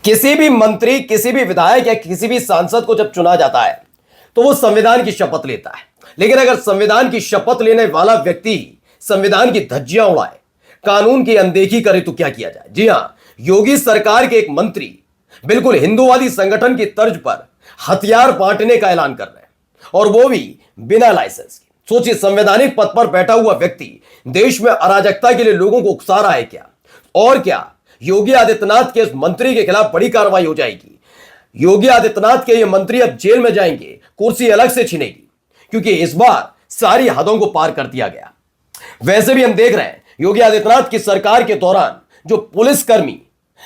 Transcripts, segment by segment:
किसी भी मंत्री, किसी भी विधायक या किसी भी सांसद को जब चुना जाता है तो वो संविधान की शपथ लेता है। लेकिन अगर संविधान की शपथ लेने वाला व्यक्ति संविधान की धज्जियां उड़ाए, कानून की अनदेखी करे तो क्या किया जाए? जी हां, योगी सरकार के एक मंत्री बिल्कुल हिंदूवादी संगठन की तर्ज पर हथियार बांटने का ऐलान कर रहे हैं, और वो भी बिना लाइसेंस के। सोचिए, संवैधानिक पद पर बैठा हुआ व्यक्ति देश में अराजकता के लिए लोगों को उकसा रहा है क्या? और क्या योगी आदित्यनाथ के इस मंत्री के खिलाफ बड़ी कार्रवाई हो जाएगी? योगी आदित्यनाथ के ये मंत्री अब जेल में जाएंगे, कुर्सी अलग से छिनेगी, क्योंकि इस बार सारी हदों को पार कर दिया गया। वैसे भी हम देख रहे हैं योगी आदित्यनाथ की सरकार के दौरान जो पुलिसकर्मी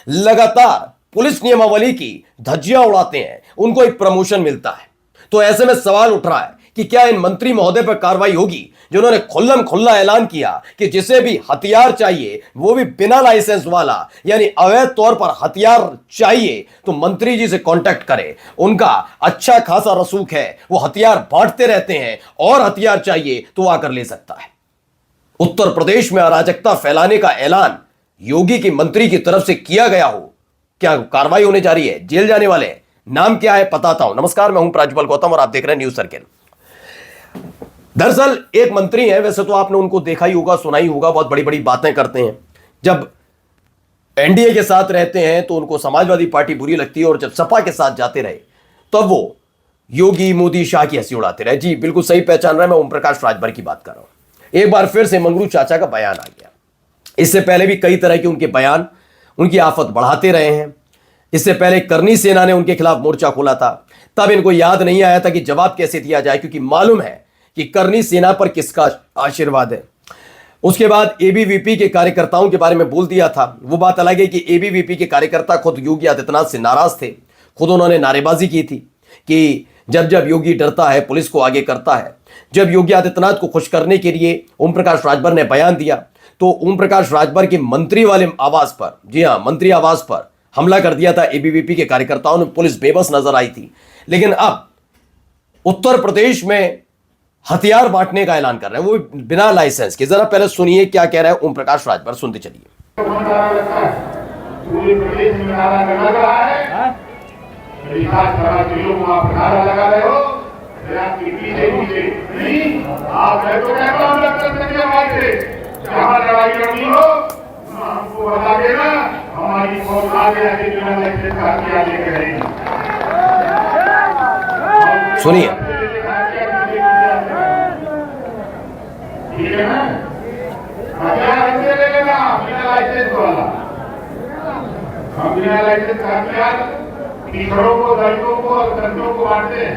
लगातार पुलिस नियमावली की धज्जियां उड़ाते हैं, उनको एक प्रमोशन मिलता है। तो ऐसे में सवाल उठ रहा है कि क्या इन मंत्री महोदय पर कार्रवाई होगी, जिन्होंने खुल्लम खुल्ला ऐलान किया कि जिसे भी हथियार चाहिए, वो भी बिना लाइसेंस वाला, यानी अवैध तौर पर हथियार चाहिए तो मंत्री जी से कांटेक्ट करे। उनका अच्छा खासा रसूख है, वो हथियार बांटते रहते हैं, और हथियार चाहिए तो आकर ले सकता है। उत्तर प्रदेश में अराजकता फैलाने का ऐलान योगी की मंत्री की तरफ से किया गया हो, क्या कार्रवाई होने जा रही है? जेल जाने वाले हैं? नाम क्या है बताता हूं। नमस्कार, मैं हूं प्राज्वल गौतम और आप देख रहे हैं न्यूज सर्किल। दरअसल एक मंत्री है, वैसे तो आपने उनको देखा ही होगा, सुना ही होगा, बहुत बड़ी बड़ी बातें करते हैं। जब एनडीए के साथ रहते हैं तो उनको समाजवादी पार्टी बुरी लगती है, और जब सपा के साथ जाते रहे तब वो योगी, मोदी, शाह की हंसी उड़ाते रहे। जी बिल्कुल सही पहचान रहे हैं, मैं ओम प्रकाश राजभर की बात कर रहा हूं। एक बार फिर से मंगरू चाचा का बयान आ गया। इससे पहले भी कई तरह के उनके बयान उनकी आफत बढ़ाते रहे हैं। इससे पहले करनी सेना ने उनके खिलाफ मोर्चा खोला था, तब इनको याद नहीं आया था कि जवाब कैसे दिया जाए, क्योंकि मालूम है कि करनी सेना पर किसका आशीर्वाद है। उसके बाद एबीवीपी के कार्यकर्ताओं के बारे में बोल दिया था। वो बात अलग है कि एबीवीपी के कार्यकर्ता खुद योगी आदित्यनाथ से नाराज थे। खुद उन्होंने नारेबाजी की थी कि जब जब योगी डरता है पुलिस को आगे करता है। जब योगी आदित्यनाथ को खुश करने के लिए ओम प्रकाश राजभर ने बयान दिया तो ओम प्रकाश राजभर के मंत्री वाले आवास पर, जी हां, मंत्री आवास पर हमला कर दिया था एबीवीपी के कार्यकर्ताओं ने। पुलिस बेबस नजर आई थी। लेकिन अब उत्तर प्रदेश में हथियार बांटने का ऐलान कर रहे हैं, वो बिना लाइसेंस के। जरा पहले सुनिए क्या कह रहे हैं ओम प्रकाश राजभर, सुनते चलिए। हमको बता देना, हमारी फौज आगे आगे बिना लाइसेंस का हथियार लेकर आएगी। सुनिए। ठीक है ना? हथियार हमसे ले लेना बिना लाइसेंस वाला। हम बिना लाइसेंस का हथियार पिछड़ों को, दलितों को और दलितों को बांटते हैं।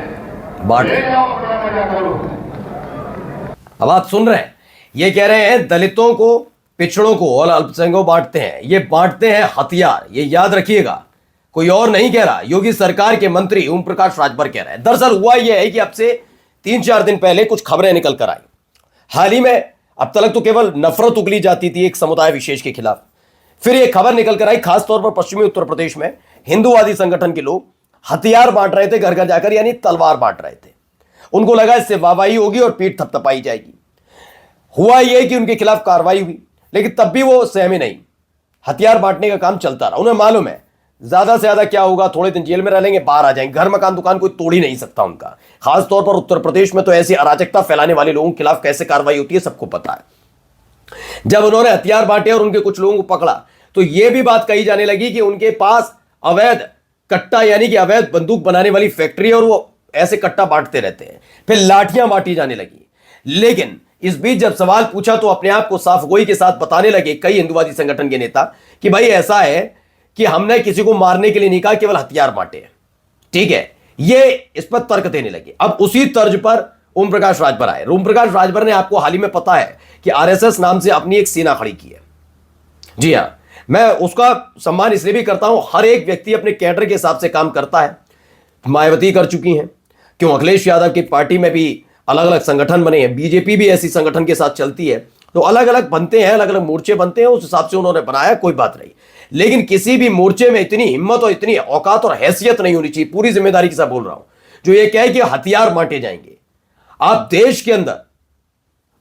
ले जाओ, अपना मजा करो। अब आप सुन रहे हैं, ये कह रहे हैं दलितों को, पिछड़ों को और अल्पसंख्यकों को बांटते हैं। ये बांटते हैं हथियार, ये याद रखिएगा, कोई और नहीं कह रहा। योगी सरकार के मंत्री ओम प्रकाश राजभर कह रहे हैं। दरअसल हुआ यह है कि अब से 3-4 दिन पहले कुछ खबरें निकल कर आई हाल ही में। अब तक तो केवल नफरत उगली जाती थी एक समुदाय विशेष के खिलाफ। फिर एक खबर निकल कर आई, खासतौर पर पश्चिमी उत्तर प्रदेश में हिंदूवादी संगठन के लोग हथियार बांट रहे थे घर घर जाकर, यानी तलवार बांट रहे थे। उनको लगा इससे वाहवाही होगी और पीठ थपथपाई जाएगी। हुआ यह कि उनके खिलाफ कार्रवाई हुई, लेकिन तब भी वो सहमे नहीं। हथियार बांटने का काम चलता रहा। उन्हें मालूम है ज्यादा से ज्यादा क्या होगा, थोड़े दिन जेल में रह लेंगे, बाहर आ जाएंगे। घर मकान दुकान कोई तोड़ ही नहीं सकता उनका। खासतौर पर उत्तर प्रदेश में तो ऐसी अराजकता फैलाने वाले लोगों के खिलाफ कैसे कार्रवाई होती है सबको पता है। जब उन्होंने हथियार बांटे और उनके कुछ लोगों को पकड़ा तो यह भी बात कही जाने लगी कि उनके पास अवैध कट्टा, यानी कि अवैध बंदूक बनाने वाली फैक्ट्री, और वो ऐसे कट्टा बांटते रहते हैं। फिर लाठियां बांटी जाने लगी। लेकिन इस बीच जब सवाल पूछा तो अपने आप को साफगोई के साथ बताने लगे कई हिंदूवादी संगठन के नेता कि भाई ऐसा है कि हमने किसी को मारने के लिए नहीं कहा, केवल हथियार बांटे हैं। ठीक है, ये इस पर तर्क देने लगे। अब उसी तर्ज पर ओम प्रकाश राजभर आए। ओम प्रकाश राजभर ने, आपको हाल ही में पता है कि आरएसएस नाम से अपनी एक सेना खड़ी की है। जी हां, मैं उसका सम्मान इसलिए भी करता हूं, हर एक व्यक्ति अपने कैडर के हिसाब से काम करता है। मायावती कर चुकी हैं, क्यों अखिलेश यादव की पार्टी में भी अलग अलग संगठन बने हैं, बीजेपी भी ऐसी संगठन के साथ चलती है। तो अलग अलग बनते हैं, अलग अलग मोर्चे बनते हैं, उस हिसाब से उन्होंने बनाया, कोई बात नहीं। लेकिन किसी भी मोर्चे में इतनी हिम्मत और इतनी औकात और हैसियत नहीं होनी चाहिए, पूरी जिम्मेदारी के साथ बोल रहा हूं, जो ये कहे कि हथियार बांटे जाएंगे। आप देश के अंदर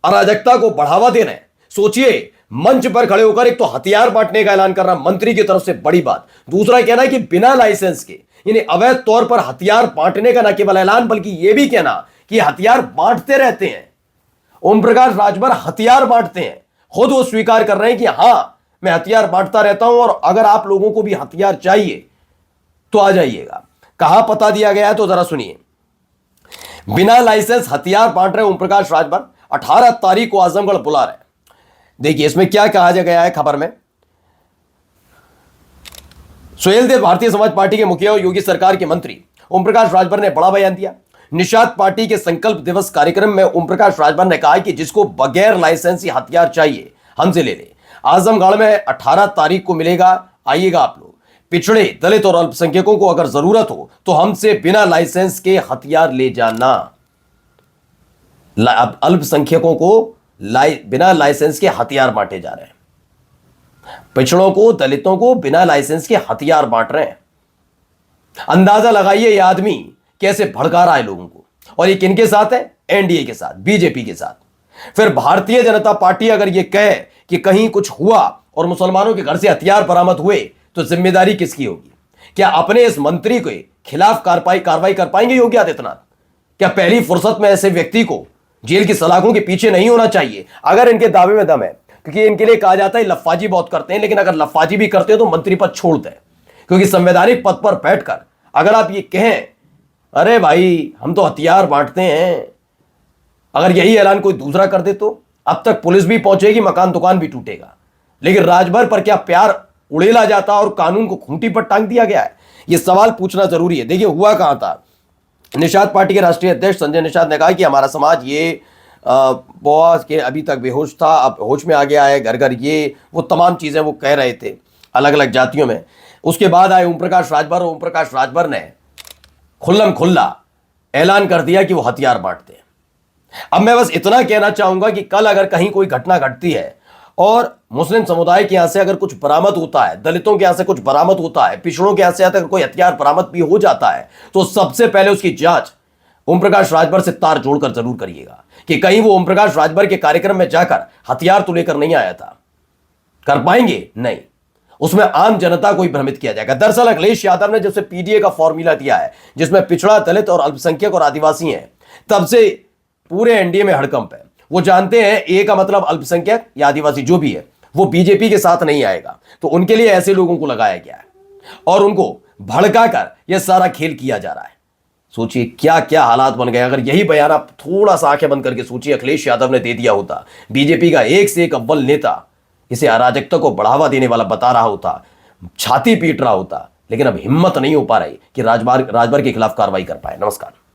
अराजकता को बढ़ावा दे रहे हैं। सोचिए, मंच पर खड़े होकर एक तो हथियार बांटने का ऐलान करना मंत्री की तरफ से बड़ी बात, दूसरा कहना है कि बिना लाइसेंस के यानी अवैध तौर पर हथियार बांटने का न केवल ऐलान बल्कि यह भी कहना कि हथियार बांटते रहते हैं। ओम प्रकाश राजभर हथियार बांटते हैं, खुद वो स्वीकार कर रहे हैं कि हां मैं हथियार बांटता रहता हूं और अगर आप लोगों को भी हथियार चाहिए तो आ जाइएगा। कहां पता दिया गया है तो जरा सुनिए। बिना लाइसेंस हथियार बांट रहे ओम प्रकाश राजभर 18 तारीख को आजमगढ़ बुला रहे। देखिए इसमें क्या कहा गया है खबर में। सुहेलदेव भारतीय समाज पार्टी के मुखिया और योगी सरकार के मंत्री ओम प्रकाश राजभर ने बड़ा बयान दिया। निषाद पार्टी के संकल्प दिवस कार्यक्रम में ओम प्रकाश राजभर ने कहा कि जिसको बगैर लाइसेंस ही हथियार चाहिए हमसे ले ले। आजमगढ़ में 18 तारीख को मिलेगा, आइएगा आप लोग। पिछड़े, दलित और अल्पसंख्यकों को अगर जरूरत हो तो हमसे बिना लाइसेंस के हथियार ले जाना। अल्पसंख्यकों को बिना लाइसेंस के हथियार बांटे जा रहे हैं, पिछड़ों को, दलितों को बिना लाइसेंस के हथियार बांट रहे हैं। अंदाजा लगाइए ये आदमी कैसे भड़का रहा है लोगों को। और ये किनके साथ है? एनडीए के साथ, बीजेपी के साथ। फिर भारतीय जनता पार्टी अगर ये कहे कि कहीं कुछ हुआ और मुसलमानों के घर से हथियार बरामद हुए तो जिम्मेदारी किसकी होगी? क्या अपने इस मंत्री के खिलाफ कार्रवाई कर पाएंगे योगी आदित्यनाथ? क्या पहली फुर्सत में ऐसे व्यक्ति को जेल की सलाखों के पीछे नहीं होना चाहिए अगर इनके दावे में दम है? क्योंकि इनके लिए कहा जाता है लफाजी बहुत करते हैं, लेकिन अगर लफाजी भी करते हैं तो मंत्री पद छोड़ते हैं। क्योंकि संवैधानिक पद पर बैठकर अगर आप ये कहें अरे भाई हम तो हथियार बांटते हैं, अगर यही ऐलान कोई दूसरा कर दे तो अब तक पुलिस भी पहुंचेगी, मकान दुकान भी टूटेगा। लेकिन राजभर पर क्या प्यार उड़ेला जाता और कानून को खूंटी पर टांग दिया गया है? यह सवाल पूछना जरूरी है। देखिए हुआ कहां था। निषाद पार्टी के राष्ट्रीय अध्यक्ष संजय निषाद ने कहा कि हमारा समाज ये बहुत के अभी तक बेहोश था, अब होश में आ गया है, घर घर ये वो तमाम चीजें वो कह रहे थे अलग अलग जातियों में। उसके बाद आए ओम प्रकाश राजभर। ओम प्रकाश राजभर ने खुल्लम खुल्ला ऐलान कर दिया कि वो हथियार बांटते हैं। अब मैं बस इतना कहना चाहूंगा कि कल अगर कहीं कोई घटना घटती है और मुस्लिम समुदाय के यहां से अगर कुछ बरामद होता है, दलितों के यहां से कुछ बरामद होता है, पिछड़ों के यहां से अगर कोई हथियार बरामद भी हो जाता है तो सबसे पहले उसकी जांच ओम प्रकाश राजभर से तार जोड़कर जरूर करिएगा कि कहीं वो ओम प्रकाश राजभर के कार्यक्रम में जाकर हथियार तो लेकर नहीं आया था। कर पाएंगे? नहीं। उसमें आम जनता को ही भ्रमित किया जाएगा। दरअसल अखिलेश यादव ने जब से पीडीए का फॉर्मूला दिया है जिसमें पिछड़ा, दलित और अल्पसंख्यक और आदिवासी हैं, तब से पूरे एनडीए में हड़कंप है। वो जानते हैं ए का मतलब अल्पसंख्यक या आदिवासी जो भी है वो बीजेपी के साथ नहीं आएगा, तो उनके लिए ऐसे लोगों को लगाया गया है और उनको भड़काकर यह सारा खेल किया जा रहा है। सोचिए क्या क्या हालात बन गए। अगर यही बयान आप थोड़ा सा आंखें बंद करके सोचिए अखिलेश यादव ने दे दिया होता, बीजेपी का एक से एक अव्वल नेता इसे अराजकता को बढ़ावा देने वाला बता रहा होता, छाती पीट रहा होता, लेकिन अब हिम्मत नहीं हो पा रही कि राजभर के खिलाफ कार्रवाई कर पाए। नमस्कार।